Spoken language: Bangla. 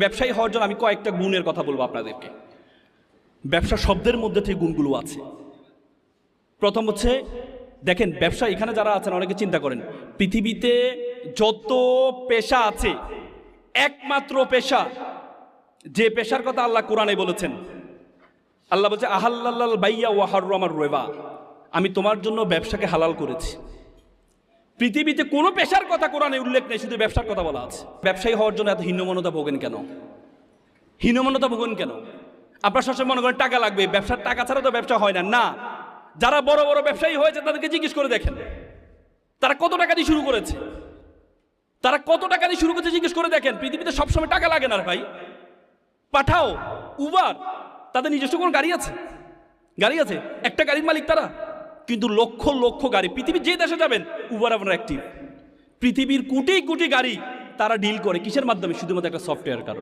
ব্যবসায়ী হওয়ার জন্য আমি কয়েকটা গুণের কথা বলবো আপনাদেরকে। ব্যবসা শব্দের মধ্যে থেকে গুণগুলো আছে। প্রথম হচ্ছে, দেখেন ব্যবসা, এখানে যারা আছেন অনেকে চিন্তা করেন পৃথিবীতে যত পেশা আছে একমাত্র পেশা, যে পেশার কথা আল্লাহ কোরআনে বলেছেন, আল্লাহ বলছে আহাল্লাল বাইয়া ওয়া হাররামার রিবা, আমি তোমার জন্য ব্যবসাকে হালাল করেছি। পৃথিবীতে কোনো পেশার কথা কোরআনে উল্লেখ নেই, শুধু ব্যবসার কথা বলা আছে। ব্যবসায়ী হওয়ার জন্য এত হীনমন্যতা ভোগেন কেন? হীনমন্যতা ভোগেন কেন? আপনার সবসময় মনে করেন টাকা লাগবে, ব্যবসার টাকা ছাড়া তো ব্যবসা হয় না। না, যারা বড় বড় ব্যবসায়ী হয়েছে তাদেরকে জিজ্ঞেস করে দেখেন তারা কত টাকা দিয়ে শুরু করেছে। তারা কত টাকা দিয়ে শুরু করেছে জিজ্ঞেস করে দেখেন। পৃথিবীতে সবসময় টাকা লাগে না ভাই। পাঠাও, উবার, তাদের নিজস্ব কোনো গাড়ি আছে? গাড়ি আছে, একটা গাড়ির মালিক তারা, কিন্তু লক্ষ লক্ষ গাড়ি। পৃথিবীর যে দেশে যাবেন উবার আপনার অ্যাক্টিভ। পৃথিবীর কোটি কোটি গাড়ি তারা ডিল করে কিসের মাধ্যমে? শুধুমাত্র একটা সফটওয়্যার কারণে।